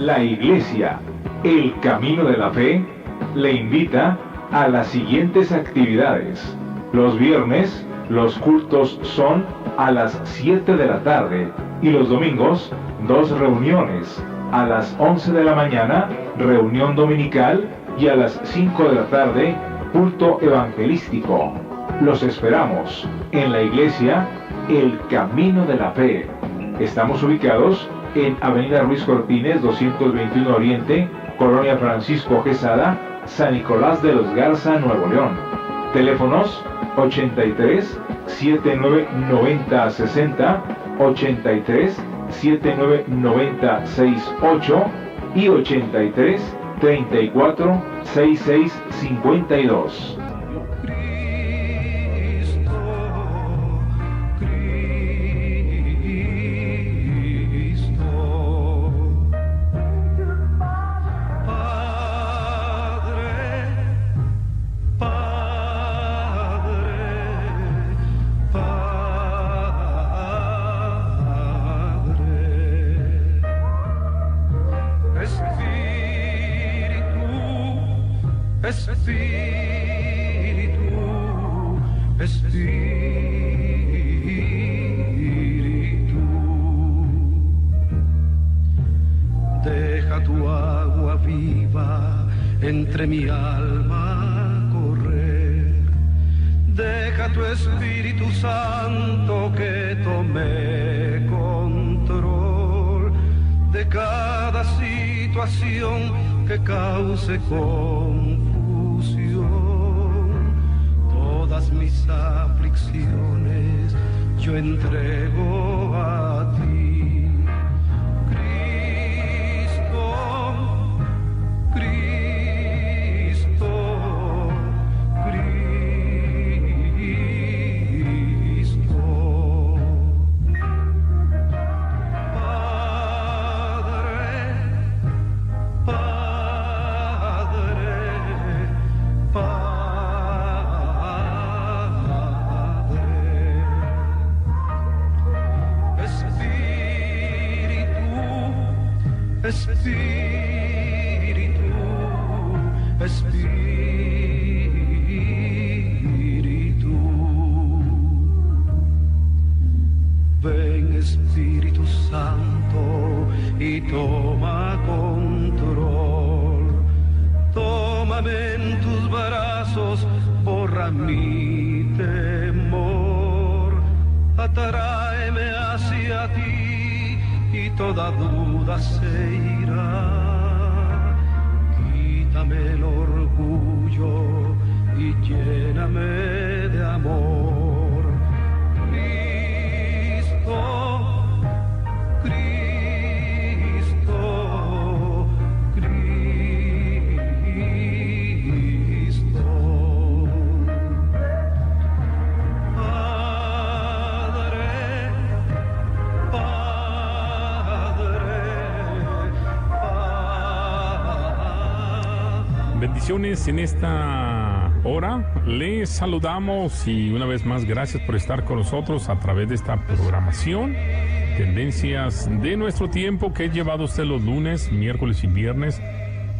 La Iglesia, el Camino de la Fe, le invita a las siguientes actividades. Los viernes, los cultos son a las 7 de la tarde y los domingos, 2 reuniones. A las 11 de la mañana, reunión dominical, y a las 5 de la tarde, culto evangelístico. Los esperamos en la Iglesia, el Camino de la Fe. Estamos ubicados en Avenida Ruiz Cortines, 221 Oriente, Colonia Francisco Quesada, San Nicolás de los Garza, Nuevo León. Teléfonos 83 79 90 60, 83 79 90 68 y 83 34 66 52. Deja tu agua viva entre mi alma correr. Deja tu Espíritu Santo que tome control de cada situación que cause confusión. Todas mis aflicciones yo entrego a ti. Espíritu, ven Espíritu Santo y toma control. Tómame en tus brazos, borra mi temor, atráeme hacia ti y toda duda se irá. Quítame el orgullo y lléname de amor. Cristo, Cristo, Cristo. Padre, bendiciones en esta hora. Les saludamos y una vez más gracias por estar con nosotros a través de esta programación Tendencias de nuestro tiempo que he llevado a usted los lunes, miércoles y viernes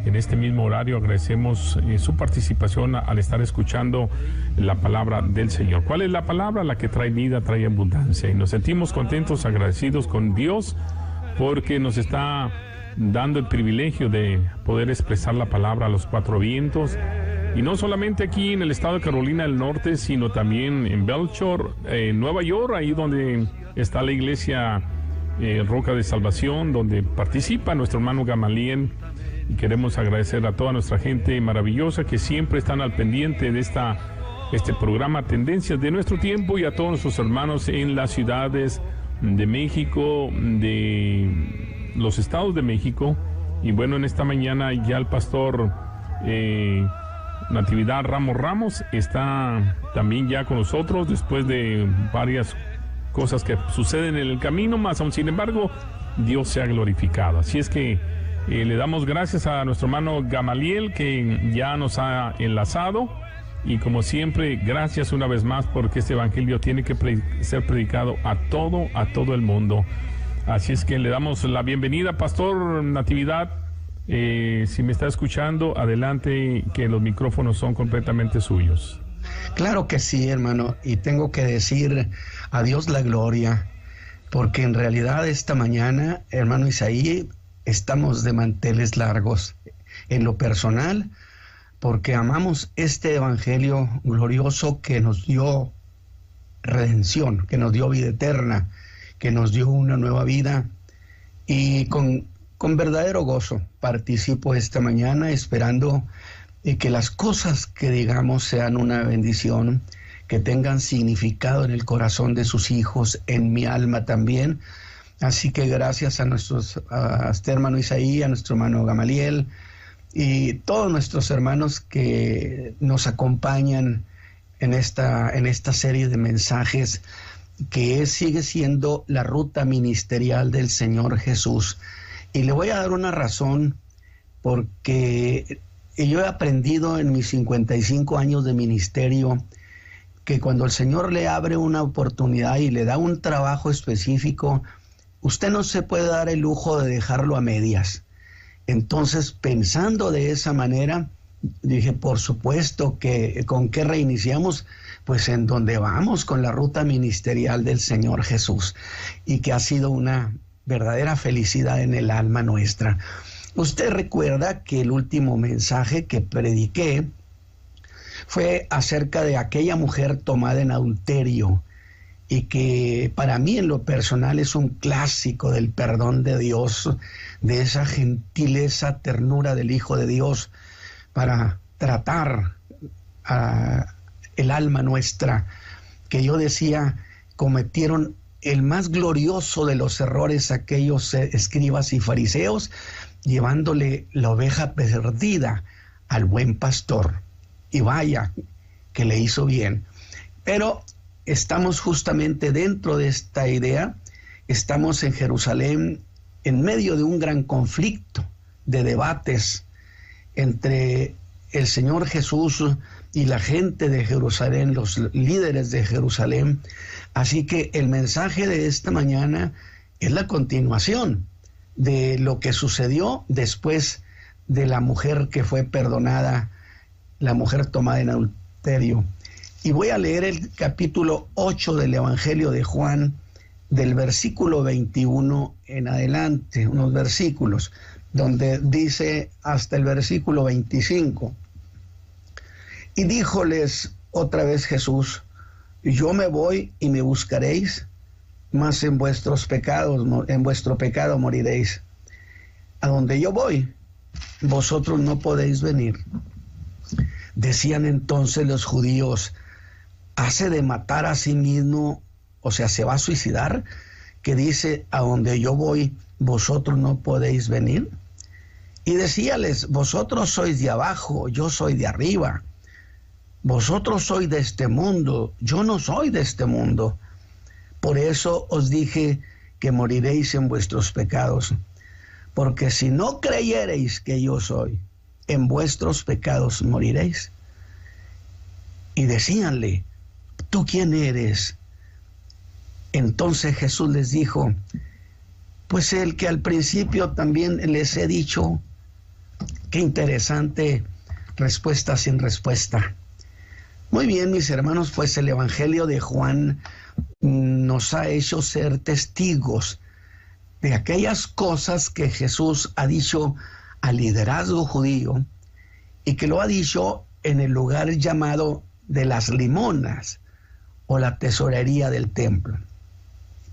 en este mismo horario. Agradecemos su participación al estar escuchando la palabra del Señor. ¿Cuál es la palabra? La que trae vida, trae abundancia, y nos sentimos contentos, agradecidos con Dios porque nos está dando el privilegio de poder expresar la palabra a los cuatro vientos, y no solamente aquí en el estado de Carolina del Norte, sino también en Belchor, Nueva York, ahí donde está la iglesia Roca de Salvación, donde participa nuestro hermano Gamaliel, y queremos agradecer a toda nuestra gente maravillosa que siempre están al pendiente de este programa Tendencias de nuestro tiempo, y a todos nuestros hermanos en las ciudades de México, de los estados de México. Y bueno, en esta mañana ya el pastor Natividad Ramos está también ya con nosotros después de varias cosas que suceden en el camino, más aún sin embargo Dios se ha glorificado. Así es que le damos gracias a nuestro hermano Gamaliel, que ya nos ha enlazado, y como siempre gracias una vez más, porque este evangelio tiene que ser predicado a todo el mundo. Así es que le damos la bienvenida, Pastor Natividad. Si me está escuchando, adelante, que los micrófonos son completamente suyos. Claro que sí, hermano, y tengo que decir a Dios la gloria, porque en realidad esta mañana, hermano Isaí, estamos de manteles largos en lo personal, porque amamos este evangelio glorioso que nos dio redención, que nos dio vida eterna, que nos dio una nueva vida, y con verdadero gozo participo esta mañana esperando que las cosas que digamos sean una bendición, que tengan significado en el corazón de sus hijos, en mi alma también. Así que gracias a este hermano Isaí, a nuestro hermano Gamaliel y todos nuestros hermanos que nos acompañan en esta serie de mensajes que sigue siendo la ruta ministerial del Señor Jesús. Y le voy a dar una razón, porque yo he aprendido en mis 55 años de ministerio que cuando el Señor le abre una oportunidad y le da un trabajo específico, usted no se puede dar el lujo de dejarlo a medias. Entonces, pensando de esa manera, dije, por supuesto que ¿con qué reiniciamos? Pues en donde vamos, con la ruta ministerial del Señor Jesús, y que ha sido una verdadera felicidad en el alma nuestra. Usted recuerda que el último mensaje que prediqué fue acerca de aquella mujer tomada en adulterio, y que para mí en lo personal es un clásico del perdón de Dios, de esa gentileza, ternura del Hijo de Dios para tratar a el alma nuestra, que yo decía cometieron el más glorioso de los errores aquellos escribas y fariseos, llevándole la oveja perdida al buen pastor. Y vaya que le hizo bien. Pero estamos justamente dentro de esta idea, estamos en Jerusalén en medio de un gran conflicto de debates entre el Señor Jesús y la gente de Jerusalén, los líderes de Jerusalén. Así que el mensaje de esta mañana es la continuación de lo que sucedió después de la mujer que fue perdonada, la mujer tomada en adulterio. Y voy a leer el capítulo 8 del Evangelio de Juan, del versículo 21 en adelante, unos versículos, donde dice hasta el versículo 25. Y díjoles otra vez Jesús: yo me voy y me buscaréis, mas en vuestro pecado moriréis. A donde yo voy, vosotros no podéis venir. Decían entonces los judíos: ¿hace de matar a sí mismo? O sea, ¿se va a suicidar? Que dice: a donde yo voy, vosotros no podéis venir. Y decíales: vosotros sois de abajo, yo soy de arriba. Vosotros sois de este mundo, yo no soy de este mundo. Por eso os dije que moriréis en vuestros pecados. Porque si no creyereis que yo soy, en vuestros pecados moriréis. Y decíanle: ¿tú quién eres? Entonces Jesús les dijo: pues el que al principio también les he dicho. Qué interesante respuesta sin respuesta. Muy bien, mis hermanos, pues el Evangelio de Juan nos ha hecho ser testigos de aquellas cosas que Jesús ha dicho al liderazgo judío, y que lo ha dicho en el lugar llamado de las limonas, o la tesorería del templo.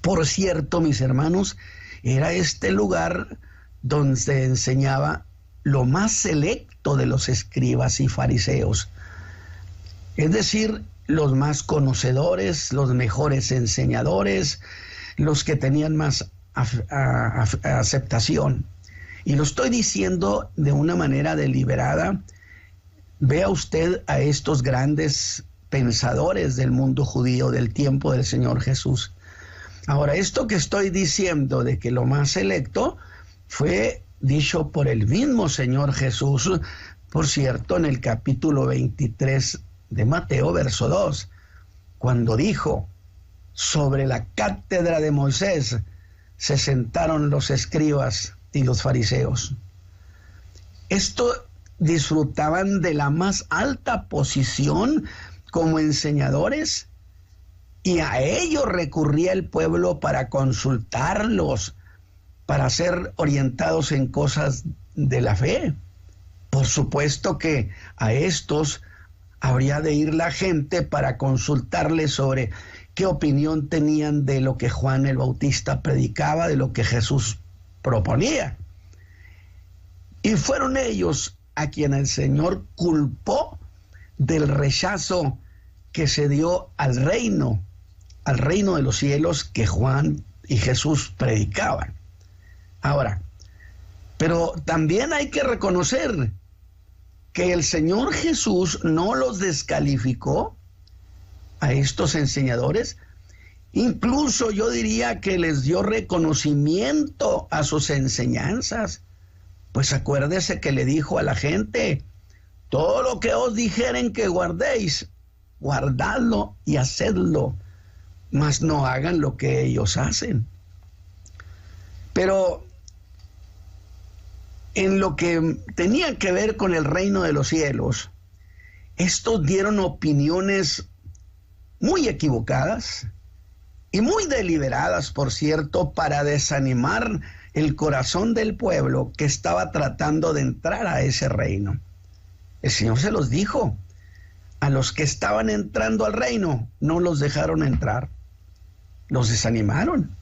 Por cierto, mis hermanos, era este lugar donde se enseñaba lo más selecto de los escribas y fariseos, es decir, los más conocedores, los mejores enseñadores, los que tenían más aceptación. Y lo estoy diciendo de una manera deliberada. Vea usted a estos grandes pensadores del mundo judío del tiempo del Señor Jesús. Ahora, esto que estoy diciendo de que lo más selecto fue dicho por el mismo Señor Jesús, por cierto, en el capítulo 23 de Mateo, verso 2, cuando dijo: sobre la cátedra de Moisés se sentaron los escribas y los fariseos. Estos disfrutaban de la más alta posición como enseñadores, y a ellos recurría el pueblo para consultarlos, para ser orientados en cosas de la fe. Por supuesto que a estos habría de ir la gente para consultarles sobre qué opinión tenían de lo que Juan el Bautista predicaba, de lo que Jesús proponía. Y fueron ellos a quien el Señor culpó del rechazo que se dio al reino de los cielos que Juan y Jesús predicaban. Ahora, pero también hay que reconocer que el Señor Jesús no los descalificó a estos enseñadores. Incluso yo diría que les dio reconocimiento a sus enseñanzas. Pues acuérdese que le dijo a la gente: todo lo que os dijeren que guardéis, guardadlo y hacedlo, mas no hagan lo que ellos hacen. Pero en lo que tenía que ver con el reino de los cielos, estos dieron opiniones muy equivocadas y muy deliberadas, por cierto, para desanimar el corazón del pueblo que estaba tratando de entrar a ese reino. El Señor se los dijo: a los que estaban entrando al reino no los dejaron entrar, los desanimaron.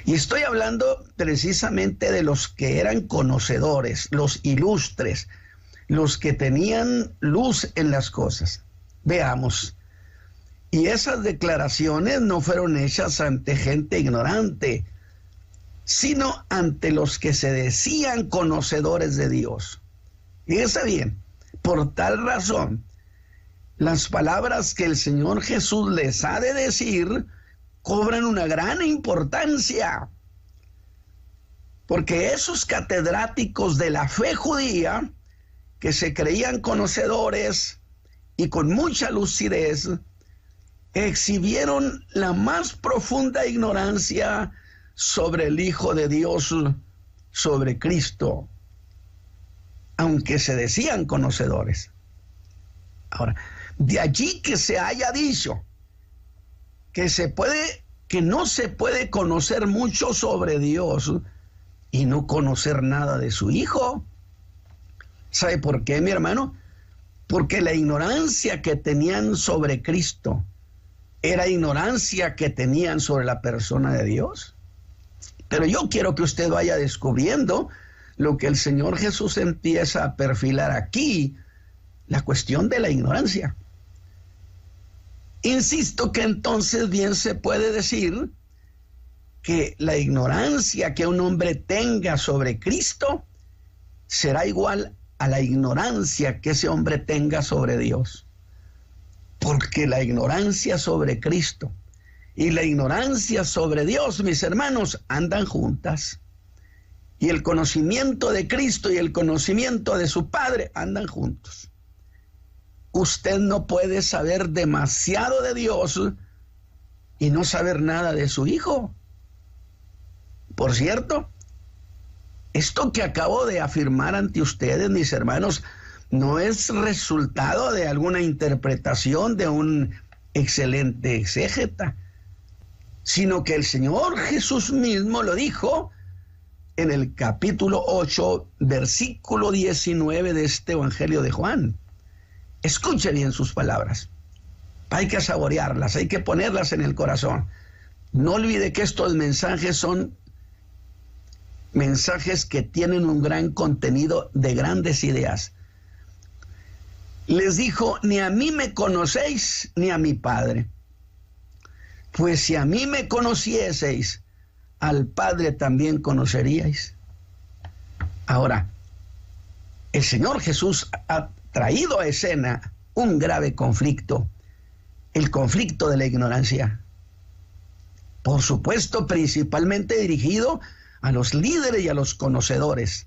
Y estoy hablando precisamente de los que eran conocedores, los ilustres, los que tenían luz en las cosas. Veamos. Y esas declaraciones no fueron hechas ante gente ignorante, sino ante los que se decían conocedores de Dios. Fíjese bien, por tal razón, las palabras que el Señor Jesús les ha de decir cobran una gran importancia, porque esos catedráticos de la fe judía, que se creían conocedores y con mucha lucidez, exhibieron la más profunda ignorancia sobre el Hijo de Dios, sobre Cristo, aunque se decían conocedores. Ahora, de allí que se haya dicho que no se puede conocer mucho sobre Dios y no conocer nada de su Hijo. ¿Sabe por qué, mi hermano? Porque la ignorancia que tenían sobre Cristo era ignorancia que tenían sobre la persona de Dios. Pero yo quiero que usted vaya descubriendo lo que el Señor Jesús empieza a perfilar aquí, la cuestión de la ignorancia. Insisto que entonces bien se puede decir que la ignorancia que un hombre tenga sobre Cristo será igual a la ignorancia que ese hombre tenga sobre Dios. Porque la ignorancia sobre Cristo y la ignorancia sobre Dios, mis hermanos, andan juntas. Y el conocimiento de Cristo y el conocimiento de su Padre andan juntos. Usted no puede saber demasiado de Dios y no saber nada de su Hijo. Por cierto, esto que acabo de afirmar ante ustedes, mis hermanos, no es resultado de alguna interpretación de un excelente exégeta, sino que el Señor Jesús mismo lo dijo en el capítulo 8, versículo 19 de este Evangelio de Juan. Escuche bien sus palabras. Hay que saborearlas, hay que ponerlas en el corazón. No olvide que estos mensajes son mensajes que tienen un gran contenido de grandes ideas. Les dijo: ni a mí me conocéis, ni a mi Padre. Pues si a mí me conocieseis, al Padre también conoceríais. Ahora, el Señor Jesús ha traído a escena un grave conflicto, el conflicto de la ignorancia. Por supuesto, principalmente dirigido a los líderes y a los conocedores.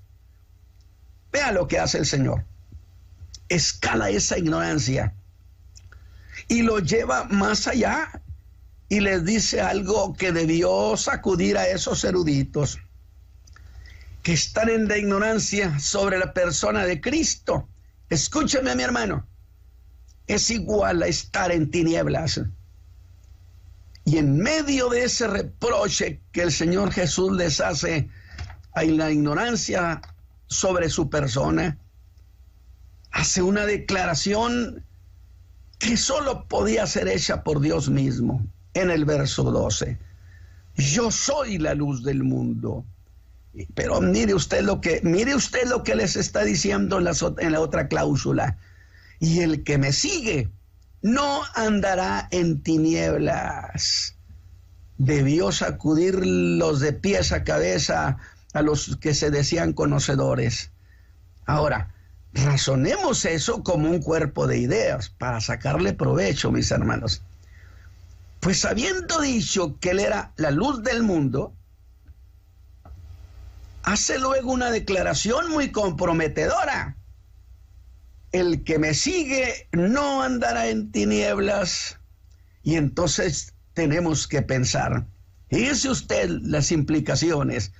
Vea lo que hace el Señor. Escala esa ignorancia y lo lleva más allá y les dice algo que debió sacudir a esos eruditos que están en la ignorancia sobre la persona de Cristo. Escúcheme, mi hermano, es igual a estar en tinieblas. Y en medio de ese reproche que el Señor Jesús les hace a la ignorancia sobre su persona, hace una declaración que solo podía ser hecha por Dios mismo. En el verso 12, yo soy la luz del mundo. Pero mire usted lo que les está diciendo en la otra cláusula. Y el que me sigue no andará en tinieblas. Debió sacudirlos de pies a cabeza a los que se decían conocedores. Ahora, razonemos eso como un cuerpo de ideas para sacarle provecho, mis hermanos. Pues habiendo dicho que él era la luz del mundo, hace luego una declaración muy comprometedora. El que me sigue no andará en tinieblas. Y entonces tenemos que pensar, fíjese usted las implicaciones.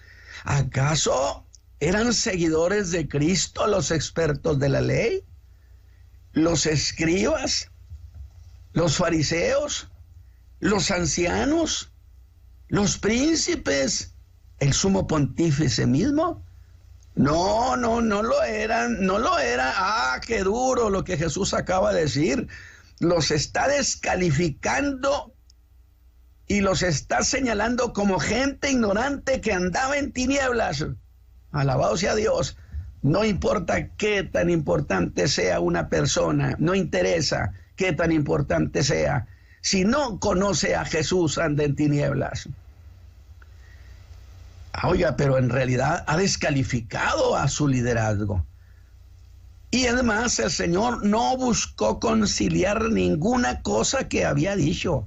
¿Acaso eran seguidores de Cristo los expertos de la ley? ¿Los escribas? ¿Los fariseos? ¿Los ancianos? ¿Los príncipes? ¿El sumo pontífice mismo? No lo eran, no lo era. Ah, qué duro lo que Jesús acaba de decir. Los está descalificando y los está señalando como gente ignorante que andaba en tinieblas. Alabado sea Dios. No importa qué tan importante sea una persona, no interesa qué tan importante sea. Si no conoce a Jesús, anda en tinieblas. Oiga, pero en realidad ha descalificado a su liderazgo. Y además el Señor no buscó conciliar ninguna cosa que había dicho,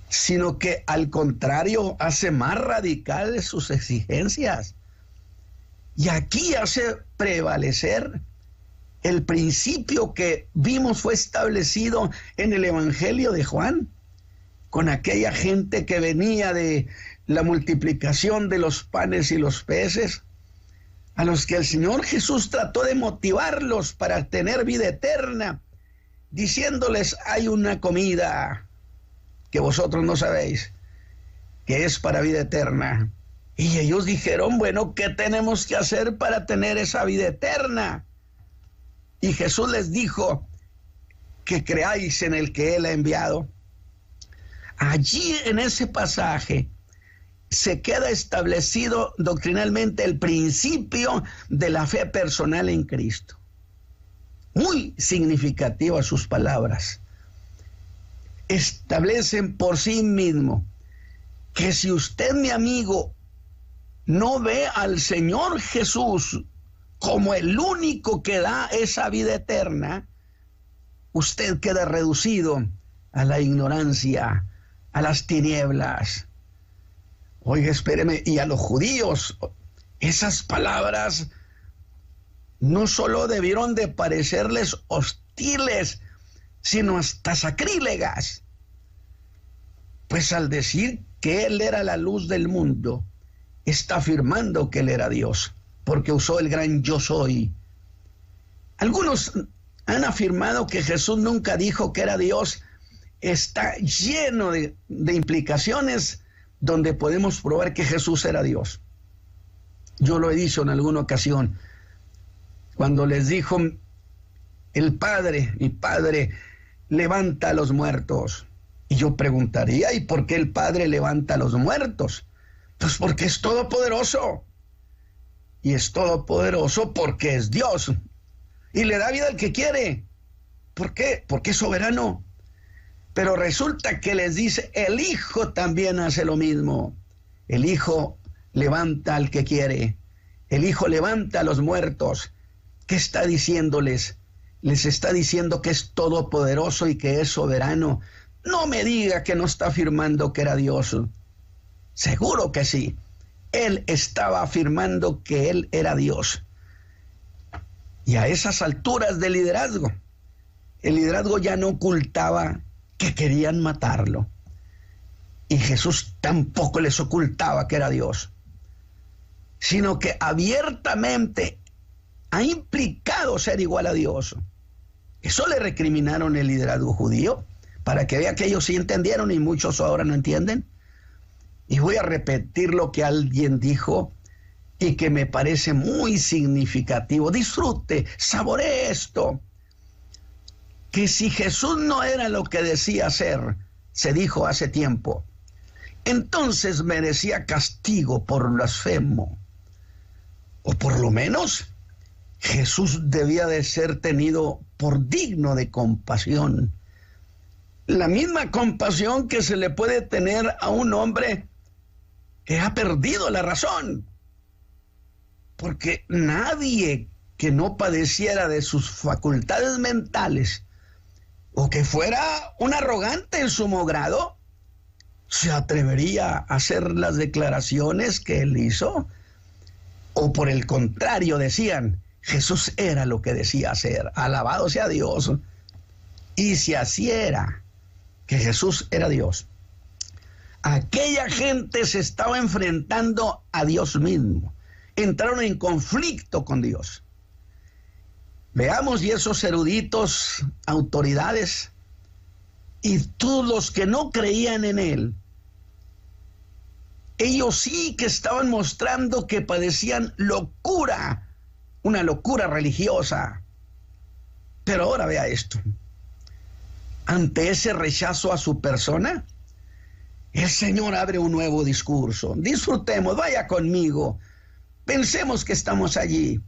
sino que al contrario hace más radicales sus exigencias. Y aquí hace prevalecer el principio que vimos fue establecido en el Evangelio de Juan, con aquella gente que venía de la multiplicación de los panes y los peces, a los que el Señor Jesús trató de motivarlos para tener vida eterna, diciéndoles, hay una comida que vosotros no sabéis, que es para vida eterna. Y ellos dijeron, bueno, ¿qué tenemos que hacer para tener esa vida eterna? Y Jesús les dijo, que creáis en el que Él ha enviado. Allí en ese pasaje se queda establecido doctrinalmente el principio de la fe personal en Cristo. Muy significativas sus palabras. Establecen por sí mismo que si usted, mi amigo, no ve al Señor Jesús como el único que da esa vida eterna, usted queda reducido a la ignorancia, a las tinieblas. Oiga, espéreme, y a los judíos, esas palabras no solo debieron de parecerles hostiles, sino hasta sacrílegas. Pues al decir que Él era la luz del mundo, está afirmando que Él era Dios, porque usó el gran yo soy. Algunos han afirmado que Jesús nunca dijo que era Dios. Está lleno de implicaciones donde podemos probar que Jesús era Dios. Yo lo he dicho en alguna ocasión, cuando les dijo el Padre, mi Padre levanta a los muertos. Y yo preguntaría, ¿y por qué el Padre levanta a los muertos? Pues porque es todopoderoso. Y es todopoderoso porque es Dios. Y le da vida al que quiere. ¿Por qué? Porque es soberano. Pero resulta que les dice, el Hijo también hace lo mismo. El Hijo levanta al que quiere. El Hijo levanta a los muertos. ¿Qué está diciéndoles? Les está diciendo que es todopoderoso y que es soberano. No me diga que no está afirmando que era Dios. Seguro que sí. Él estaba afirmando que Él era Dios. Y a esas alturas del liderazgo, el liderazgo ya no ocultaba que querían matarlo. Y Jesús tampoco les ocultaba que era Dios, sino que abiertamente ha implicado ser igual a Dios. Eso le recriminaron el liderazgo judío, para que vea que ellos sí entendieron y muchos ahora no entienden. Y voy a repetir lo que alguien dijo y que me parece muy significativo. Disfrute, saboree esto. Que si Jesús no era lo que decía ser, se dijo hace tiempo, entonces merecía castigo por blasfemo. O por lo menos Jesús debía de ser tenido por digno de compasión. La misma compasión que se le puede tener a un hombre que ha perdido la razón. Porque nadie que no padeciera de sus facultades mentales o que fuera un arrogante en sumo grado se atrevería a hacer las declaraciones que él hizo. O por el contrario decían, Jesús era lo que decía ser, alabado sea Dios. Y si así era, que Jesús era Dios, aquella gente se estaba enfrentando a Dios mismo, entraron en conflicto con Dios. Veamos, y esos eruditos, autoridades, y todos los que no creían en él, ellos sí que estaban mostrando que padecían locura, una locura religiosa. Pero ahora vea esto. Ante ese rechazo a su persona, el Señor abre un nuevo discurso. Disfrutemos, vaya conmigo, pensemos que estamos allí.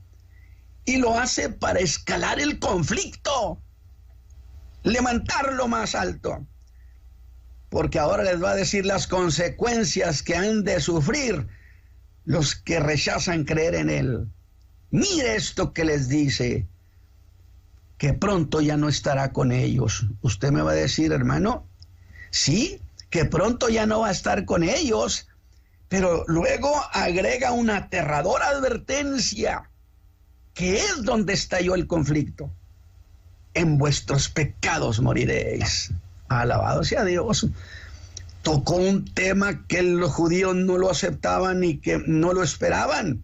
Y lo hace para escalar el conflicto, levantarlo más alto. Porque ahora les va a decir las consecuencias que han de sufrir los que rechazan creer en él. Mire esto que les dice, que pronto ya no estará con ellos. Usted me va a decir, hermano, sí, que pronto ya no va a estar con ellos, pero luego agrega una aterradora advertencia, que es donde estalló el conflicto. En vuestros pecados moriréis. Alabado sea Dios. Tocó un tema que los judíos no lo aceptaban y que no lo esperaban.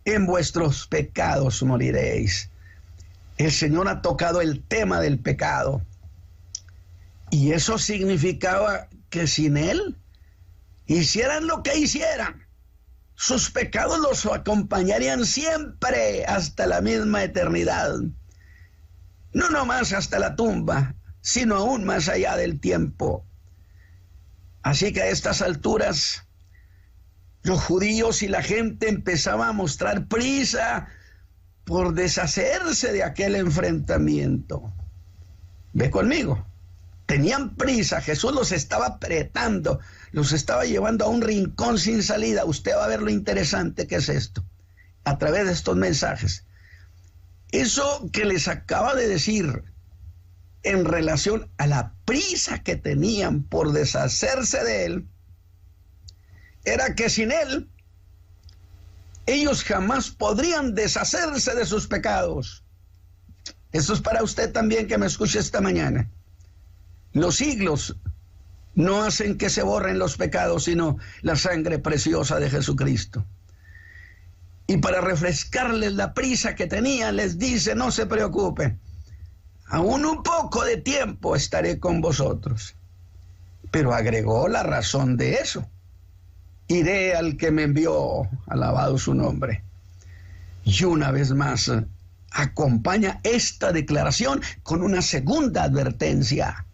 En vuestros pecados moriréis. El Señor ha tocado el tema del pecado. Y eso significaba que sin Él, hicieran lo que hicieran, sus pecados los acompañarían siempre hasta la misma eternidad. No nomás hasta la tumba, sino aún más allá del tiempo. Así que a estas alturas, los judíos y la gente empezaban a mostrar prisa por deshacerse de aquel enfrentamiento. Ve conmigo. Tenían prisa, Jesús los estaba apretando, los estaba llevando a un rincón sin salida. Usted va a ver lo interesante que es esto, a través de estos mensajes. Eso que les acaba de decir en relación a la prisa que tenían por deshacerse de él, era que sin él, ellos jamás podrían deshacerse de sus pecados. Eso es para usted también que me escuche esta mañana. Los siglos no hacen que se borren los pecados, sino la sangre preciosa de Jesucristo. Y para refrescarles la prisa que tenían, les dice, no se preocupen, aún un poco de tiempo estaré con vosotros. Pero agregó la razón de eso. Iré al que me envió, alabado su nombre. Y una vez más, acompaña esta declaración con una segunda advertencia.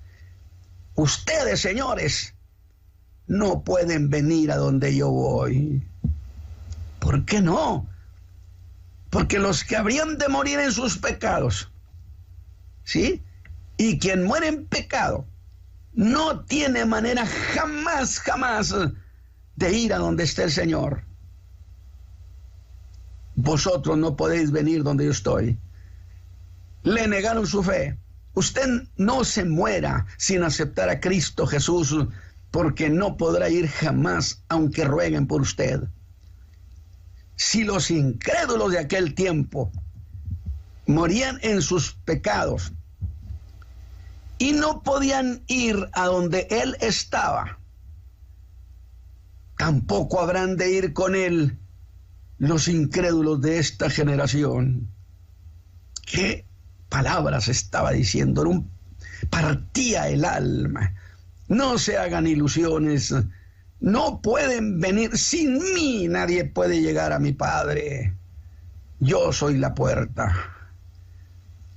Ustedes, señores, no pueden venir a donde yo voy. ¿Por qué no? Porque los que habrían de morir en sus pecados, ¿sí? Y quien muere en pecado no tiene manera jamás de ir a donde esté el Señor. Vosotros no podéis venir donde yo estoy. Le negaron su fe. Usted no se muera sin aceptar a Cristo Jesús, porque no podrá ir jamás, aunque rueguen por usted. Si los incrédulos de aquel tiempo morían en sus pecados y no podían ir a donde él estaba, tampoco habrán de ir con él los incrédulos de esta generación. ¿Qué palabras estaba diciendo? Partía el alma. No se hagan ilusiones. No pueden venir sin mí. Nadie puede llegar a mi Padre. Yo soy la puerta.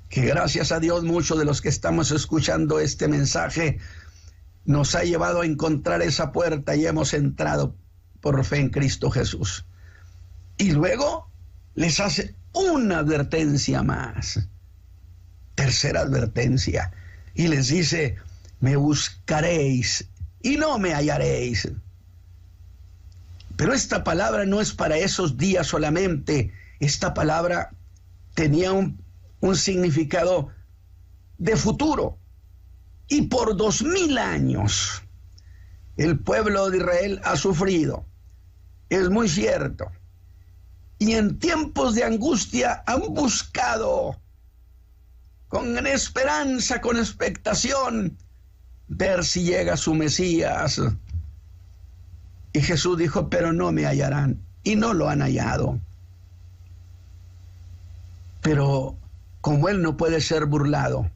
Que gracias a Dios muchos de los que estamos escuchando este mensaje nos ha llevado a encontrar esa puerta y hemos entrado por fe en Cristo Jesús. Y luego les hace una advertencia más. Tercera advertencia. Y les dice, me buscaréis y no me hallaréis. Pero esta palabra no es para esos días solamente. Esta palabra tenía un significado de futuro. Y por 2000 años el pueblo de Israel ha sufrido. Es muy cierto. Y en tiempos de angustia han buscado con esperanza, con expectación, ver si llega su Mesías. Y Jesús dijo, pero no me hallarán. Y no lo han hallado. Pero como Él no puede ser burlado,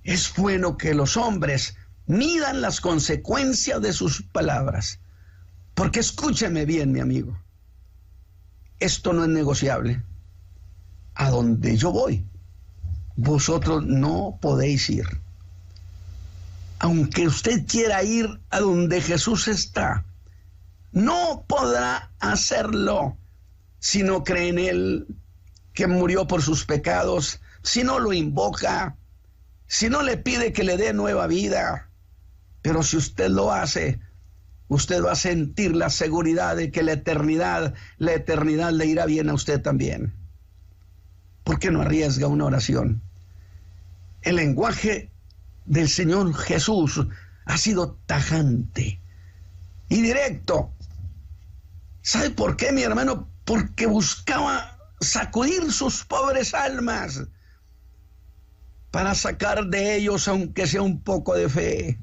es bueno que los hombres midan las consecuencias de sus palabras. Porque escúcheme bien, mi amigo. Esto no es negociable. A donde yo voy, vosotros no podéis ir. Aunque usted quiera ir a donde Jesús está, no podrá hacerlo si no cree en Él, que murió por sus pecados, si no lo invoca, si no le pide que le dé nueva vida. Pero si usted lo hace, usted va a sentir la seguridad de que la eternidad le irá bien a usted también. ¿Por qué no arriesga una oración? El lenguaje del Señor Jesús ha sido tajante y directo. ¿Sabe por qué, mi hermano? Porque buscaba sacudir sus pobres almas para sacar de ellos, aunque sea un poco de fe.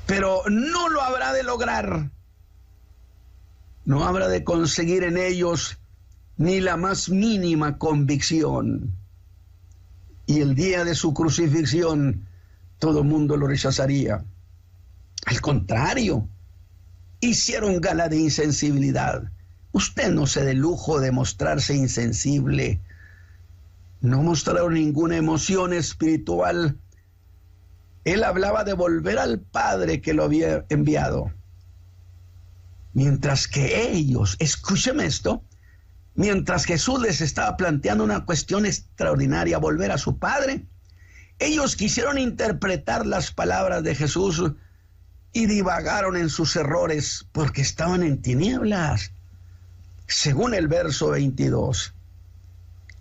Pero no lo habrá de lograr. No habrá de conseguir en ellos ni la más mínima convicción. Y el día de su crucifixión, todo el mundo lo rechazaría. Al contrario, hicieron gala de insensibilidad. Usted no se dé lujo de mostrarse insensible. No mostraron ninguna emoción espiritual. Él hablaba de volver al Padre que lo había enviado. Mientras que ellos, escúcheme esto, mientras Jesús les estaba planteando una cuestión extraordinaria, volver a su Padre, ellos quisieron interpretar las palabras de Jesús y divagaron en sus errores porque estaban en tinieblas. Según el verso 22,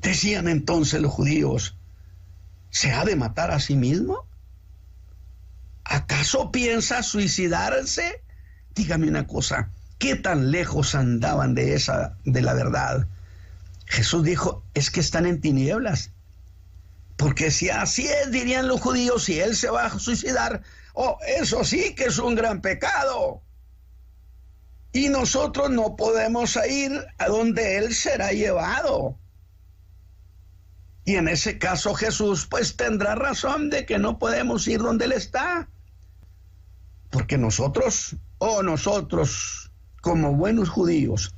decían entonces los judíos, ¿se ha de matar a sí mismo? ¿Acaso piensa suicidarse? Dígame una cosa, ¿qué tan lejos andaban de la verdad? Jesús dijo, es que están en tinieblas. Porque si así es, dirían los judíos, si él se va a suicidar, eso sí que es un gran pecado. Y nosotros no podemos ir a donde él será llevado. Y en ese caso Jesús pues tendrá razón de que no podemos ir donde él está. Porque nosotros, como buenos judíos,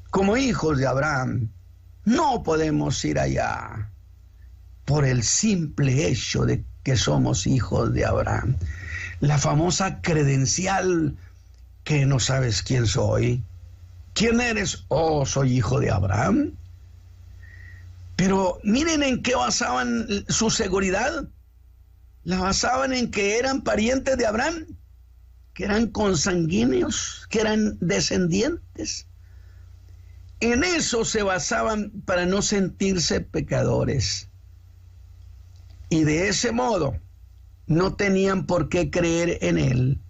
como hijos de Abraham, no podemos ir allá por el simple hecho de que somos hijos de Abraham. La famosa credencial que no sabes quién soy. ¿Quién eres? Soy hijo de Abraham. Pero miren en qué basaban su seguridad. La basaban en que eran parientes de Abraham, que eran consanguíneos, que eran descendientes. En eso se basaban para no sentirse pecadores. Y de ese modo no tenían por qué creer en él,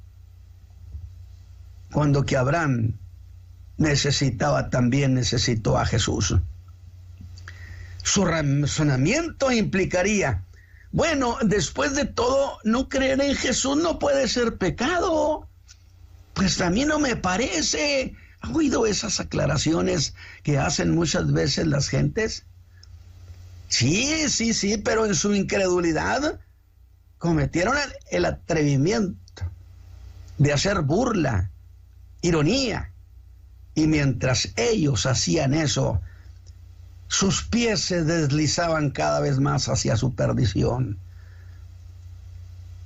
cuando que Abraham también necesitó a Jesús. Su razonamiento implicaría, Bueno, después de todo, no creer en Jesús no puede ser pecado. Pues a mí no me parece. ¿Ha oído esas aclaraciones que hacen muchas veces las gentes? Sí, pero en su incredulidad cometieron el atrevimiento de hacer burla, ironía. Y mientras ellos hacían eso, sus pies se deslizaban cada vez más hacia su perdición.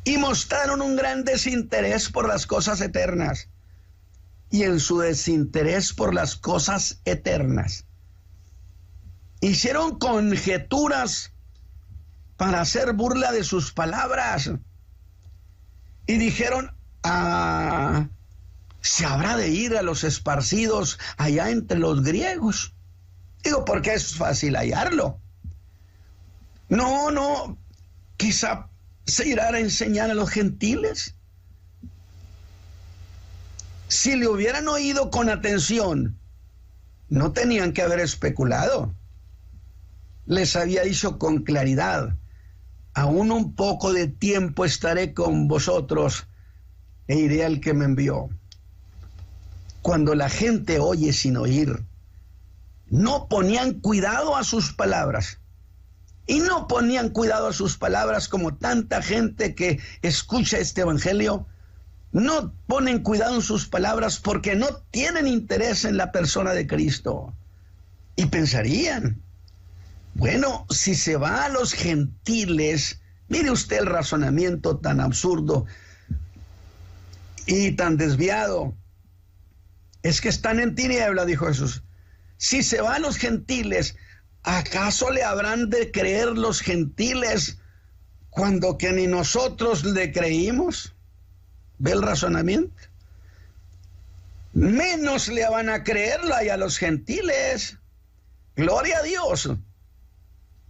Y mostraron un gran desinterés por las cosas eternas. Y en su desinterés por las cosas eternas, hicieron conjeturas para hacer burla de sus palabras. Y dijeron, se habrá de ir a los esparcidos allá entre los griegos. Digo, porque es fácil hallarlo. No, quizá se irá a enseñar a los gentiles. Si le hubieran oído con atención, no tenían que haber especulado. Les había dicho con claridad, aún un poco de tiempo estaré con vosotros e iré al que me envió. Cuando la gente oye sin oír, no ponían cuidado a sus palabras. Y no ponían cuidado a sus palabras como tanta gente que escucha este evangelio. No ponen cuidado en sus palabras porque no tienen interés en la persona de Cristo. Y pensarían, bueno, si se va a los gentiles, mire usted el razonamiento tan absurdo y tan desviado. Es que están en tiniebla, dijo Jesús. Si se va a los gentiles, ¿acaso le habrán de creer los gentiles cuando que ni nosotros le creímos? ¿Ve el razonamiento? Menos le van a creerlo a los gentiles. Gloria a Dios.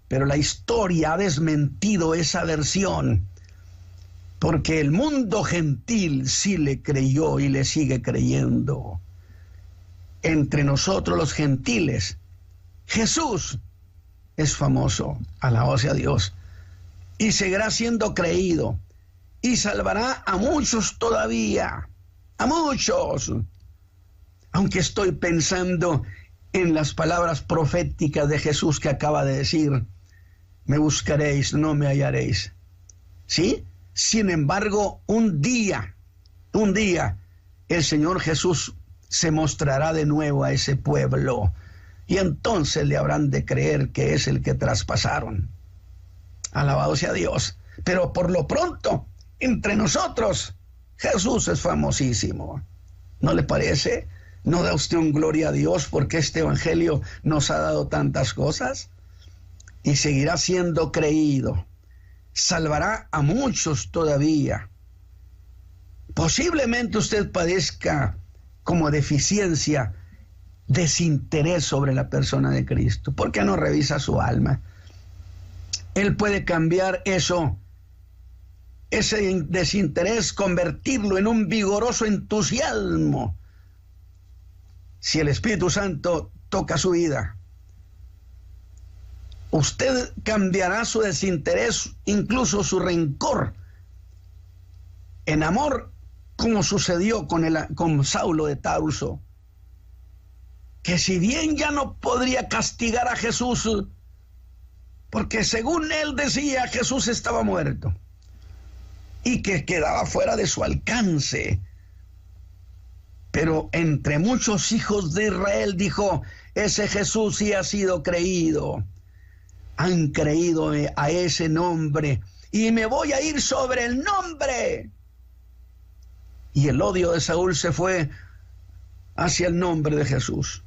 Pero la historia ha desmentido esa versión, porque el mundo gentil sí le creyó y le sigue creyendo. Entre nosotros los gentiles, Jesús es famoso, alabado sea Dios, y seguirá siendo creído. Y salvará a muchos todavía, a muchos. Aunque estoy pensando en las palabras proféticas de Jesús que acaba de decir, me buscaréis, no me hallaréis. ¿Sí? Sin embargo, un día, el Señor Jesús se mostrará de nuevo a ese pueblo. Y entonces le habrán de creer que es el que traspasaron. Alabado sea Dios. Pero por lo pronto, entre nosotros, Jesús es famosísimo. ¿No le parece? ¿No da usted un gloria a Dios porque este evangelio nos ha dado tantas cosas? Y seguirá siendo creído. Salvará a muchos todavía. Posiblemente usted padezca como deficiencia, desinterés sobre la persona de Cristo. ¿Por qué no revisa su alma? Él puede cambiar eso, ese desinterés, convertirlo en un vigoroso entusiasmo. Si el Espíritu Santo toca su vida, usted cambiará su desinterés, incluso su rencor, en amor, como sucedió con Saulo de Tarso, que si bien ya no podría castigar a Jesús, porque según él decía, Jesús estaba muerto y que quedaba fuera de su alcance. Pero entre muchos hijos de Israel dijo, ese Jesús sí ha sido creído. Han creído a ese nombre y me voy a ir sobre el nombre. Y el odio de Saúl se fue hacia el nombre de Jesús.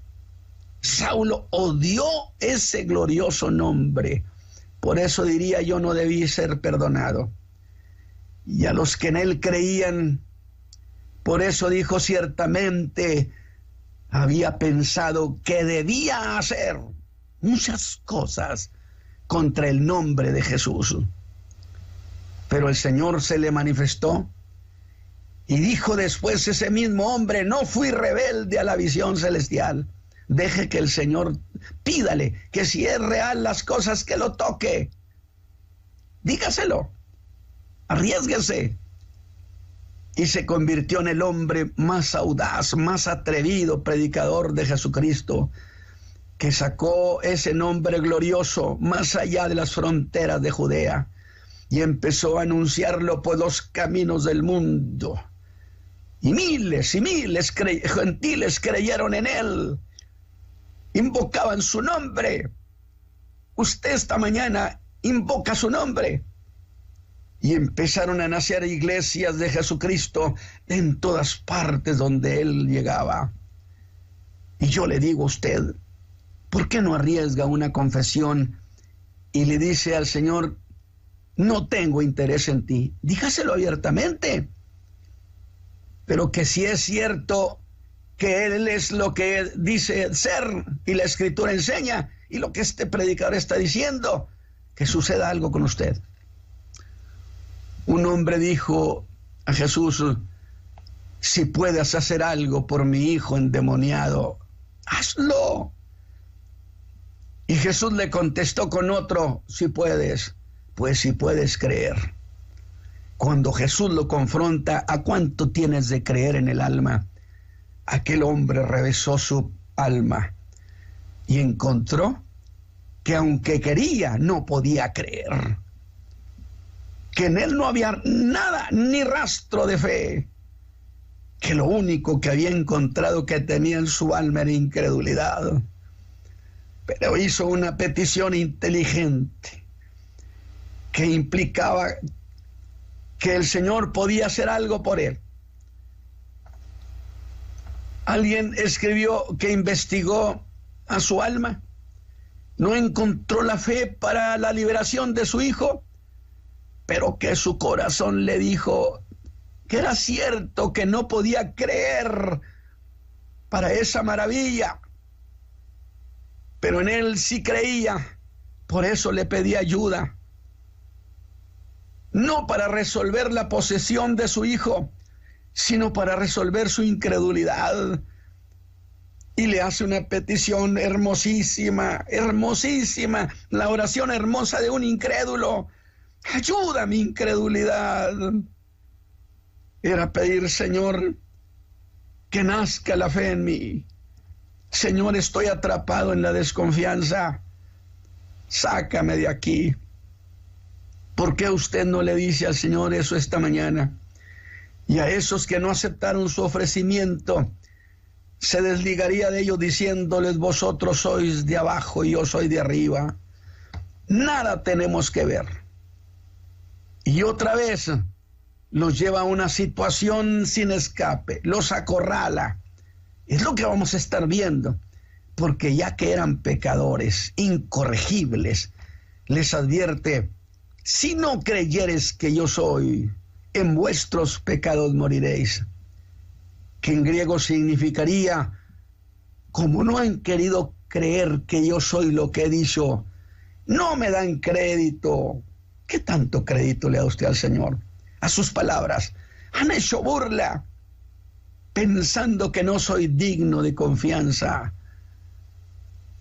Saulo odió ese glorioso nombre. Por eso diría yo, no debí ser perdonado. Y a los que en él creían, por eso dijo, ciertamente había pensado que debía hacer muchas cosas contra el nombre de Jesús. Pero el Señor se le manifestó y dijo después ese mismo hombre, no fui rebelde a la visión celestial. Deje que el Señor, pídale que si es real las cosas que lo toque. dígaselo, arriésguese. Y se convirtió en el hombre más audaz, más atrevido predicador de Jesucristo, que sacó ese nombre glorioso más allá de las fronteras de Judea y empezó a anunciarlo por los caminos del mundo. Y miles gentiles creyeron en él, invocaban su nombre. Usted esta mañana invoca su nombre. Y empezaron a nacer iglesias de Jesucristo en todas partes donde él llegaba. Y yo le digo a usted, ¿por qué no arriesga una confesión y le dice al Señor, no tengo interés en ti? Dígaselo abiertamente. Pero que si es cierto que Él es lo que dice ser y la Escritura enseña y lo que este predicador está diciendo, que suceda algo con usted. Un hombre dijo a Jesús, si puedes hacer algo por mi hijo endemoniado, hazlo. Y Jesús le contestó con otro, si puedes, pues si puedes creer. Cuando Jesús lo confronta, ¿a cuánto tienes de creer en el alma? Aquel hombre revisó su alma y encontró que aunque quería, no podía creer. Que en él no había nada, ni rastro de fe. Que lo único que había encontrado que tenía en su alma era incredulidad. Pero hizo una petición inteligente que implicaba que el Señor podía hacer algo por él. Alguien escribió que investigó a su alma, no encontró la fe para la liberación de su hijo, pero que su corazón le dijo que era cierto que no podía creer para esa maravilla, pero en él sí creía, por eso le pedía ayuda, no para resolver la posesión de su hijo, sino para resolver su incredulidad. Y le hace una petición hermosísima, hermosísima, la oración hermosa de un incrédulo. Ayuda a mi incredulidad. Era pedir, Señor, que nazca la fe en mí. Señor, estoy atrapado en la desconfianza. Sácame de aquí. ¿Por qué usted no le dice al Señor eso esta mañana? Y a esos que no aceptaron su ofrecimiento, se desligaría de ellos diciéndoles, vosotros sois de abajo y yo soy de arriba. Nada tenemos que ver. Y otra vez los lleva a una situación sin escape, los acorrala. Es lo que vamos a estar viendo, porque ya que eran pecadores, incorregibles, les advierte, si no creyeres que yo soy, en vuestros pecados moriréis. Que en griego significaría, como no han querido creer que yo soy lo que he dicho, no me dan crédito. ¿Qué tanto crédito le da usted al Señor? A sus palabras. Han hecho burla, pensando que no soy digno de confianza.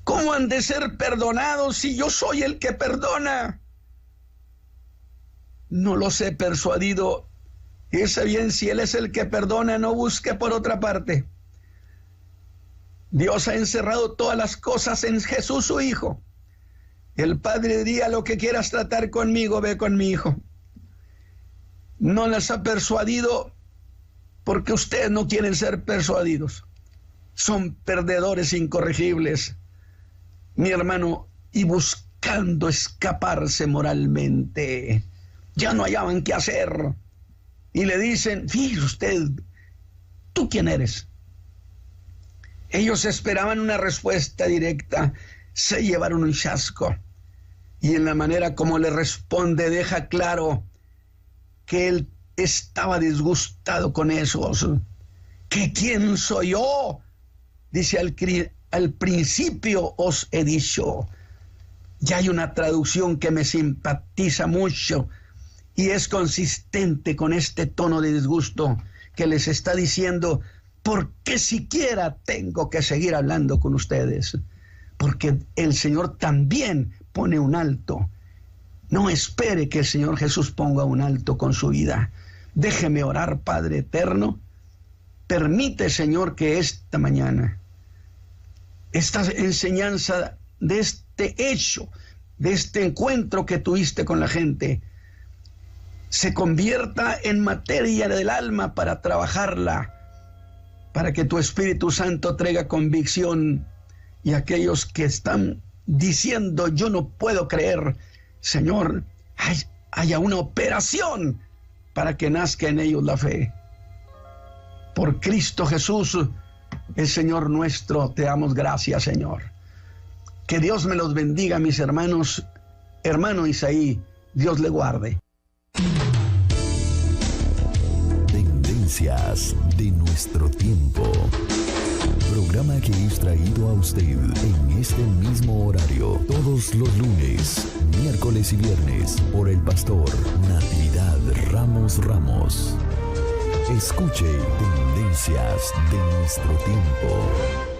¿Cómo han de ser perdonados si yo soy el que perdona? No los he persuadido. Y ese bien, si Él es el que perdona, no busque por otra parte. Dios ha encerrado todas las cosas en Jesús su Hijo. El Padre diría, lo que quieras tratar conmigo, ve con mi Hijo. No les ha persuadido porque ustedes no quieren ser persuadidos. Son perdedores incorregibles, mi hermano, y buscando escaparse moralmente. Ya no hallaban qué hacer. Y le dicen, fíjese usted, ¿tú quién eres? Ellos esperaban una respuesta directa, se llevaron un chasco. Y en la manera como le responde, deja claro que él estaba disgustado con esos. ¿Que quién soy yo? Dice, al principio os he dicho. Ya hay una traducción que me simpatiza mucho y es consistente con este tono de disgusto que les está diciendo, ¿por qué siquiera tengo que seguir hablando con ustedes? Porque el Señor también pone un alto. No espere que el Señor Jesús ponga un alto con su vida. Déjeme orar, Padre eterno. Permite, Señor, que esta mañana, esta enseñanza de este hecho, de este encuentro que tuviste con la gente, se convierta en materia del alma para trabajarla, para que tu Espíritu Santo traiga convicción, y aquellos que están diciendo yo no puedo creer, Señor, haya una operación para que nazca en ellos la fe. Por Cristo Jesús, el Señor nuestro, te damos gracias, Señor. Que Dios me los bendiga, mis hermanos. Hermano Isaí, Dios le guarde. Tendencias de nuestro tiempo. Programa que es traído a usted en este mismo horario todos los lunes, miércoles y viernes por el pastor Natividad Ramos. Escuche Tendencias de nuestro tiempo.